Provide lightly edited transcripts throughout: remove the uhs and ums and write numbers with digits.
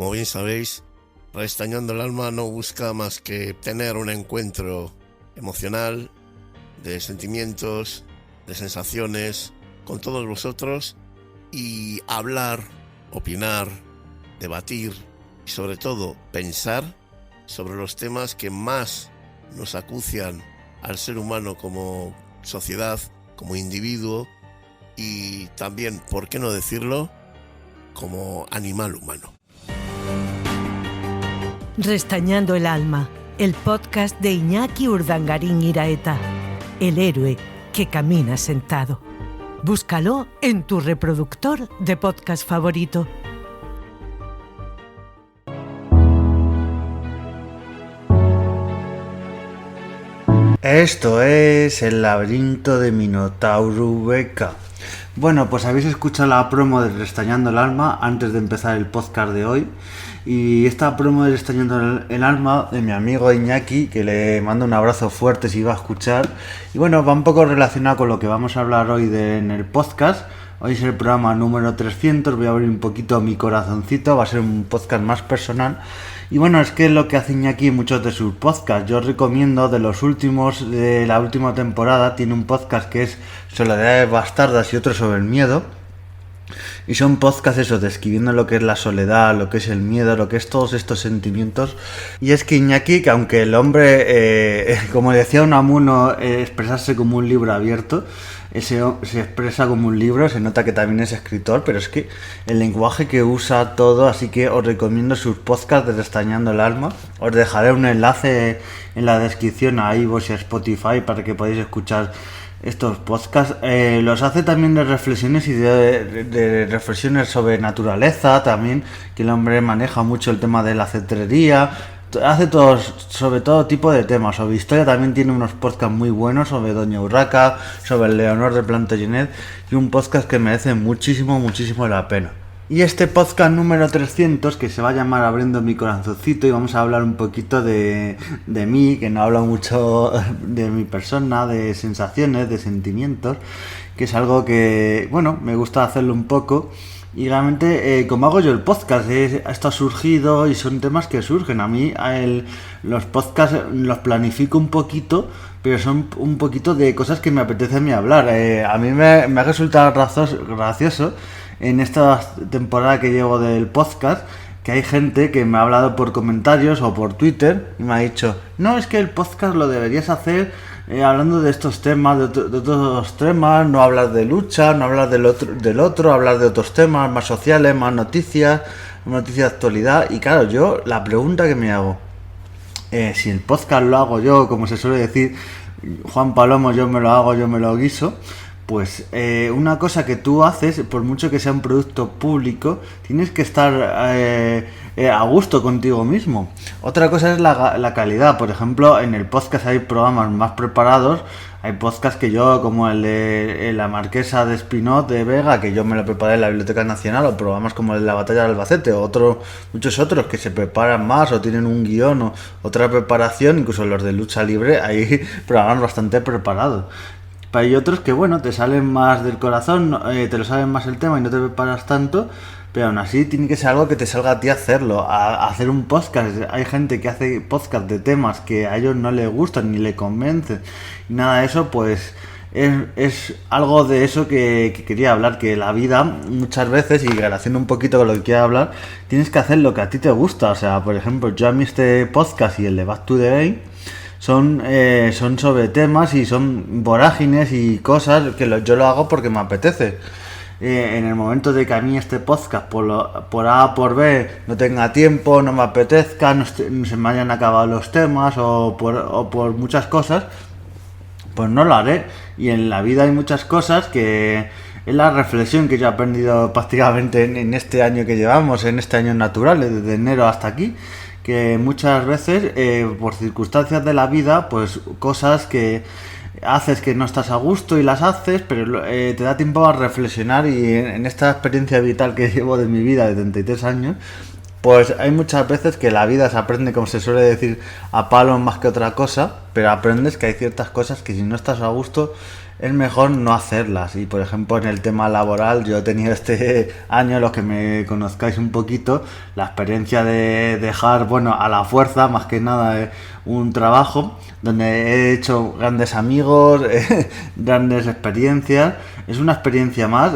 como bien sabéis, Restañando el Alma no busca más que tener un encuentro emocional, de sentimientos, de sensaciones, con todos vosotros y hablar, opinar, debatir y sobre todo pensar sobre los temas que más nos acucian al ser humano como sociedad, como individuo y también, ¿por qué no decirlo?, como animal humano. Restañando el Alma, el podcast de Iñaki Urdangarín Iraeta, el héroe que camina sentado. Búscalo en tu reproductor de podcast favorito. Esto es El laberinto de Minotauro Beca. Bueno, pues habéis escuchado la promo de Restañando el Alma antes de empezar el podcast de hoy. Y esta promo de Restañando el Alma de mi amigo Iñaki, que le mando un abrazo fuerte si va a escuchar. Y bueno, va un poco relacionado con lo que vamos a hablar hoy en el podcast. Hoy es el programa número 300, voy a abrir un poquito mi corazoncito, va a ser un podcast más personal. Y bueno, es que es lo que hace Iñaki en muchos de sus podcasts. Yo os recomiendo de los últimos, de la última temporada, tiene un podcast que es Soledades Bastardas y otro sobre el miedo. Y son podcasts eso, describiendo lo que es la soledad, lo que es el miedo, lo que es todos estos sentimientos. Y es que Iñaki, que aunque el hombre, como decía Unamuno, expresarse como un libro abierto, se expresa como un libro, se nota que también es escritor, pero es que el lenguaje que usa todo, así que os recomiendo sus podcasts de Restañando el Alma. Os dejaré un enlace en la descripción a iVoox y a Spotify para que podáis escuchar estos podcasts. Los hace también de reflexiones y de reflexiones sobre naturaleza también, que el hombre maneja mucho el tema de la cetrería. Hace sobre todo tipo de temas. Sobre historia también tiene unos podcasts muy buenos sobre Doña Urraca, sobre el Leonor de Plantagenet, y un podcast que merece muchísimo la pena. Y este podcast número 300, que se va a llamar Abriendo mi corazoncito, y vamos a hablar un poquito de mí, que no hablo mucho de mi persona, de sensaciones, de sentimientos, que es algo que, bueno, me gusta hacerlo un poco. Y realmente, como hago yo el podcast, esto ha surgido y son temas que surgen. A mí los podcasts los planifico un poquito, pero son un poquito de cosas que me apetece a mí hablar. A mí me ha resultado gracioso en esta temporada que llevo del podcast, que hay gente que me ha hablado por comentarios o por Twitter y me ha dicho: no, es que el podcast lo deberías hacer hablando de estos temas, de otros temas, no hablar de lucha, no hablar del otro, hablar de otros temas más sociales, más noticias de actualidad. Y claro, yo la pregunta que me hago, si el podcast lo hago yo, como se suele decir, Juan Palomo, yo me lo hago, yo me lo guiso, pues una cosa que tú haces, por mucho que sea un producto público, tienes que estar a gusto contigo mismo. Otra cosa es la calidad. Por ejemplo, en el podcast hay programas más preparados. Hay podcasts que yo, como el de la Marquesa de Espinot de Vega, que yo me lo preparé en la Biblioteca Nacional, o programas como el de la Batalla de Albacete, o muchos otros que se preparan más o tienen un guión o otra preparación. Incluso los de lucha libre hay programas bastante preparados. Pero hay otros que, bueno, te salen más del corazón, te lo salen más el tema y no te preparas tanto, pero aún así tiene que ser algo que te salga a ti hacerlo, hacer un podcast. Hay gente que hace podcast de temas que a ellos no les gustan ni les convencen, y nada de eso, pues es algo de eso que quería hablar, que la vida muchas veces, y relaciono un poquito con lo que quiero hablar, tienes que hacer lo que a ti te gusta. O sea, por ejemplo, yo a mí este podcast y el de Back to the Game son sobre temas y son vorágines y cosas que yo lo hago porque me apetece. En el momento de que a mí este podcast por A o por B no tenga tiempo, no me apetezca, no se me hayan acabado los temas o por muchas cosas, pues no lo haré. Y en la vida hay muchas cosas que es la reflexión que yo he aprendido prácticamente en este año que llevamos, en este año natural, desde enero hasta aquí, que muchas veces por circunstancias de la vida, pues cosas que haces que no estás a gusto y las haces, pero te da tiempo a reflexionar. Y en esta experiencia vital que llevo de mi vida de 33 años, Pues hay muchas veces que la vida se aprende, como se suele decir, a palos más que otra cosa, pero aprendes que hay ciertas cosas que si no estás a gusto es mejor no hacerlas. Y por ejemplo en el tema laboral yo he tenido este año, los que me conozcáis un poquito, la experiencia de dejar, bueno, a la fuerza más que nada un trabajo donde he hecho grandes amigos, grandes experiencias. Es una experiencia más,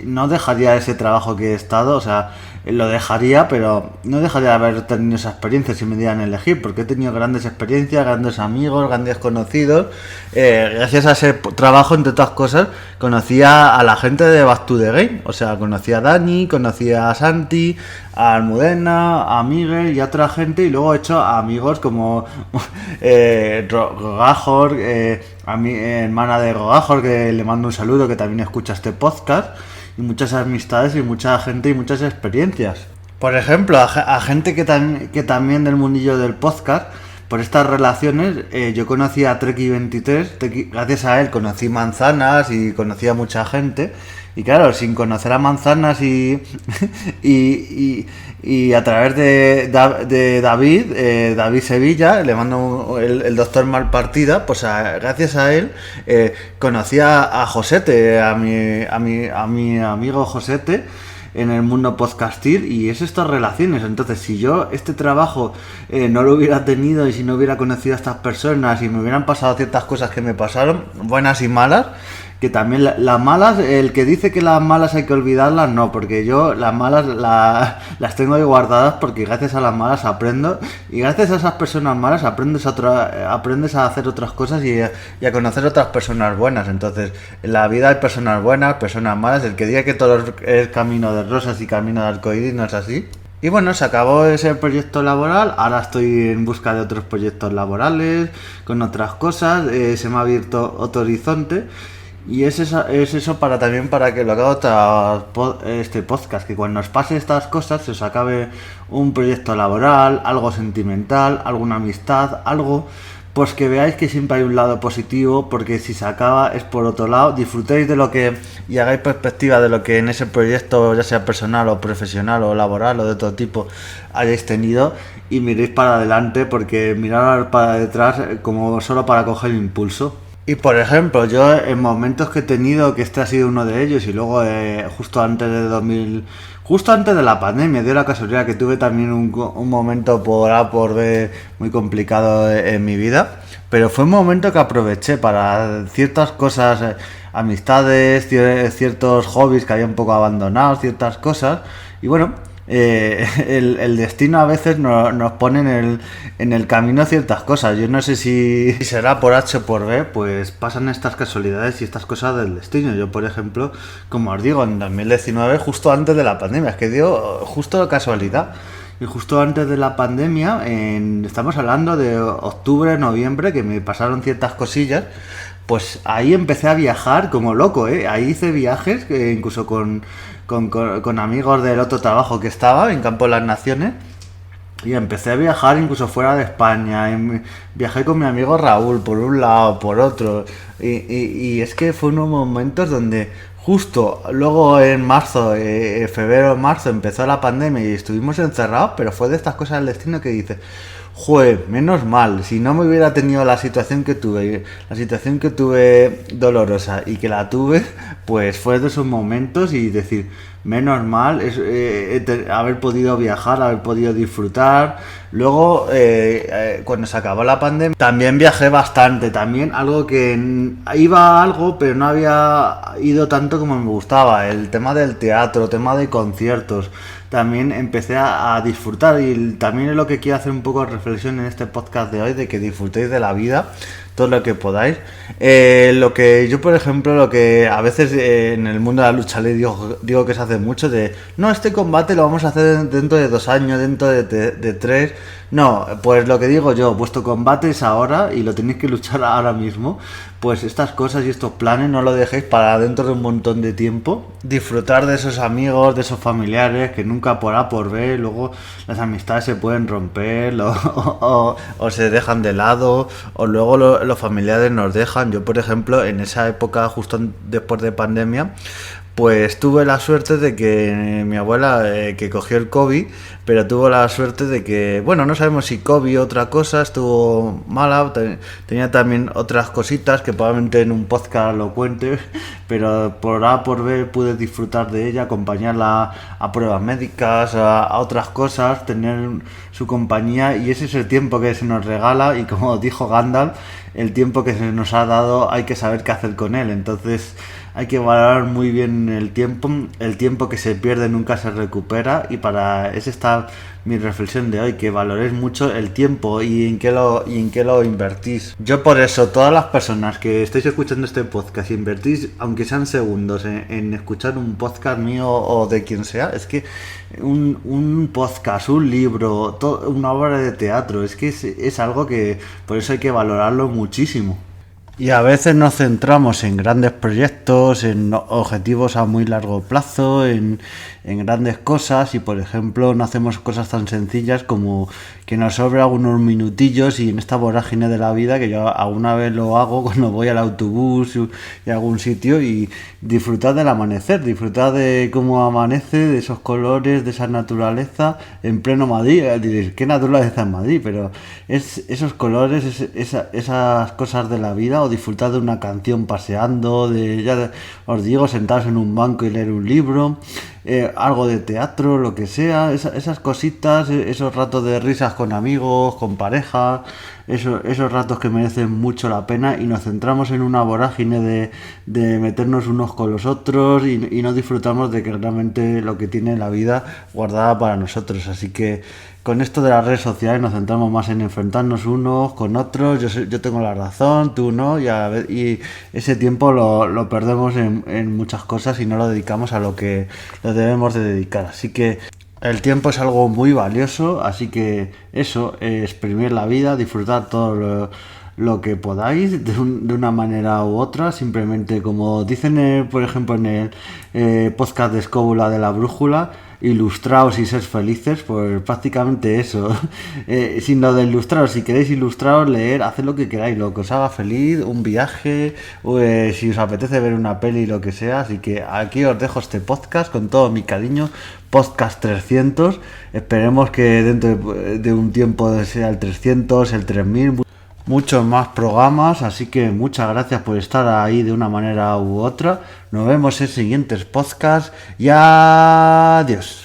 no dejaría ese trabajo que he estado, o sea, lo dejaría, pero no dejaría de haber tenido esa experiencia si me dieran a elegir, porque he tenido grandes experiencias, grandes amigos, grandes conocidos. Gracias a ese trabajo, entre otras cosas, conocía a la gente de Back to the Game, o sea, conocía a Dani, conocía a Santi, a Almudena, a Miguel y a otra gente, y luego he hecho a amigos como Rogajor, a mi hermana de Rogajor, que le mando un saludo, que también escucha este podcast, y muchas amistades y mucha gente y muchas experiencias. Por ejemplo, a gente que también del mundillo del podcast, por estas relaciones, yo conocí a Treki23, gracias a él conocí Manzanas y conocí a mucha gente. Y claro, sin conocer a Manzanas y a través de David Sevilla, le mando el doctor Malpartida, pues gracias a él conocí a Josete, a mi amigo Josete, en el mundo podcastil, y es estas relaciones. Entonces, si yo este trabajo no lo hubiera tenido y si no hubiera conocido a estas personas y me hubieran pasado ciertas cosas que me pasaron, buenas y malas, que también las malas, el que dice que las malas hay que olvidarlas, no, porque yo las malas las tengo ahí guardadas, porque gracias a las malas aprendo, y gracias a esas personas malas aprendes a hacer otras cosas y a conocer otras personas buenas. Entonces, en la vida hay personas buenas, personas malas. El que diga que todo es camino de rosas y camino de arcoíris no es así. Y bueno, se acabó ese proyecto laboral, ahora estoy en busca de otros proyectos laborales, con otras cosas, se me ha abierto otro horizonte. Y es eso para que lo haga este podcast, que cuando os pase estas cosas se os acabe un proyecto laboral, algo sentimental, alguna amistad, algo, pues que veáis que siempre hay un lado positivo, porque si se acaba es por otro lado. Disfrutéis de lo que y hagáis perspectiva de lo que en ese proyecto, ya sea personal o profesional o laboral o de todo tipo, hayáis tenido, y miréis para adelante, porque mirar para detrás como solo para coger impulso. Y por ejemplo, yo en momentos que he tenido, que este ha sido uno de ellos, y luego justo antes de la pandemia, dio la casualidad que tuve también un momento por A por B muy complicado en mi vida, pero fue un momento que aproveché para ciertas cosas, amistades, ciertos hobbies que había un poco abandonados, ciertas cosas, y bueno, el destino a veces nos pone en el camino ciertas cosas. Yo no sé si será por H o por B, pues pasan estas casualidades y estas cosas del destino. Yo, por ejemplo, como os digo, en 2019, justo antes de la pandemia, es que dio justo casualidad. Y justo antes de la pandemia, estamos hablando de octubre, noviembre, que me pasaron ciertas cosillas. Pues ahí empecé a viajar como loco, Ahí hice viajes, incluso con amigos del otro trabajo que estaba en Campo de las Naciones, y empecé a viajar incluso fuera de España. Viajé con mi amigo Raúl por un lado, por otro, y es que fue unos momentos donde justo luego en marzo, febrero-marzo empezó la pandemia y estuvimos encerrados, pero fue de estas cosas del destino que dices: joder, menos mal, si no me hubiera tenido la situación que tuve dolorosa y que la tuve, pues fue de esos momentos, y decir, menos mal, haber podido viajar, haber podido disfrutar. Luego, cuando se acabó la pandemia, también viajé bastante, también algo que iba a algo, pero no había ido tanto como me gustaba, el tema del teatro, el tema de conciertos. También empecé a disfrutar, y también es lo que quiero hacer un poco de reflexión en este podcast de hoy, de que disfrutéis de la vida todo lo que podáis. Lo que yo, por ejemplo, lo que a veces en el mundo de la lucha le digo que se hace mucho, de no, este combate lo vamos a hacer dentro de 2 años, dentro de 3. No, pues lo que digo yo, vuestro combate es ahora y lo tenéis que luchar ahora mismo. Pues estas cosas y estos planes no lo dejéis para dentro de un montón de tiempo. Disfrutar de esos amigos, de esos familiares, que nunca por A por B, luego las amistades se pueden romper o se dejan de lado, o luego los familiares nos dejan. Yo, por ejemplo, en esa época, justo después de pandemia, Pues tuve la suerte de que mi abuela, que cogió el COVID, pero tuvo la suerte de que, bueno, no sabemos si COVID o otra cosa, estuvo mala, tenía también otras cositas que probablemente en un podcast lo cuente, pero por A por B pude disfrutar de ella, acompañarla a pruebas médicas, a otras cosas, tener su compañía, y ese es el tiempo que se nos regala, y como dijo Gandalf, el tiempo que se nos ha dado hay que saber qué hacer con él. Entonces hay que valorar muy bien el tiempo que se pierde nunca se recupera, y para eso está mi reflexión de hoy, que valoréis mucho el tiempo y en qué lo invertís. Yo por eso, todas las personas que estáis escuchando este podcast y invertís, aunque sean segundos, en escuchar un podcast mío o de quien sea, es que un podcast, un libro, una obra de teatro, es que es algo que por eso hay que valorarlo muchísimo. Y a veces nos centramos en grandes proyectos, en objetivos a muy largo plazo, en grandes cosas, y por ejemplo no hacemos cosas tan sencillas como que nos sobra unos minutillos, y en esta vorágine de la vida, que yo alguna vez lo hago cuando voy al autobús y a algún sitio, y disfrutar del amanecer, disfrutar de cómo amanece, de esos colores, de esa naturaleza en pleno Madrid. Diréis, ¿qué naturaleza en Madrid? Pero esos colores, esas cosas de la vida, o disfrutar de una canción paseando, os digo, sentados en un banco y leer un libro, algo de teatro, lo que sea, esas cositas, esos ratos de risas con amigos, con pareja, esos ratos que merecen mucho la pena, y nos centramos en una vorágine de meternos unos con los otros, y no disfrutamos de que realmente lo que tiene la vida guardada para nosotros. Así que con esto de las redes sociales nos centramos más en enfrentarnos unos con otros, yo tengo la razón, tú no, y ese tiempo lo perdemos en muchas cosas y no lo dedicamos a lo que lo debemos de dedicar. Así que el tiempo es algo muy valioso, así que eso, exprimir la vida, disfrutar todo lo que podáis de una manera u otra, simplemente como dicen por ejemplo en el podcast de Escóbula de la Brújula, ilustraos y ser felices. Pues prácticamente eso. Sin lo de ilustraros, si queréis ilustraros, leer, haced lo que queráis, lo que os haga feliz, un viaje, si os apetece ver una peli, lo que sea. Así que aquí os dejo este podcast con todo mi cariño, podcast 300. Esperemos que dentro de un tiempo sea el 300, el 3000, muchos más programas. Así que muchas gracias por estar ahí de una manera u otra. Nos vemos en siguientes podcasts y adiós.